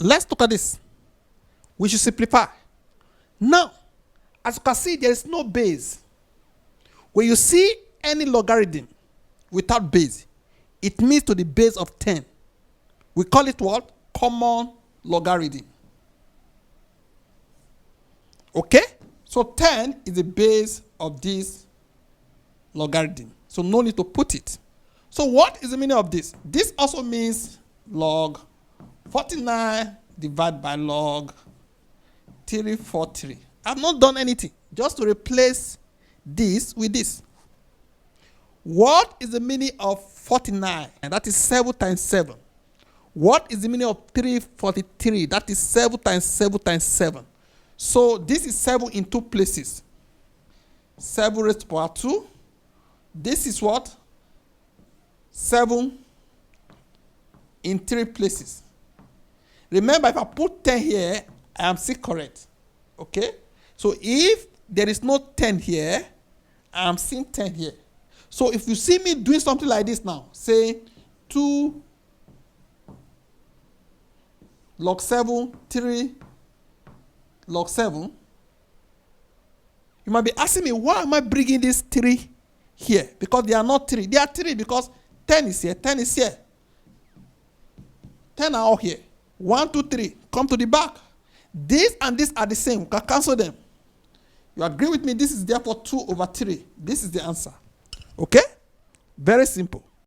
let's look at this. We should simplify. Now, as you can see, there is no base. When you see any logarithm without base, it means to the base of 10. We call it what? Common logarithm. Okay? So 10 is the base of this logarithm. So no need to put it. So what is the meaning of this? This also means log 49 divided by log 343. I've not done anything. Just to replace this with this. What is the meaning of 49? And that is 7 times 7. What is the meaning of 343? That is 7 times 7 times 7. So this is 7 in two places. 7 raised to power 2. This is what? 7 in 3 places. Remember, if I put 10 here, I am still correct. Okay? So if there is no 10 here, I am seeing 10 here. So if you see me doing something like this now, say 2 log 7, 3 log 7, you might be asking me, why am I bringing this 3 here? Because they are not 3. They are 3 because 10 is here, 10 is here. 10 are all here. 1, 2, 3. Come to the back. This and this are the same. We can cancel them. You agree with me? This is therefore 2 over 3. This is the answer. Okay? Very simple.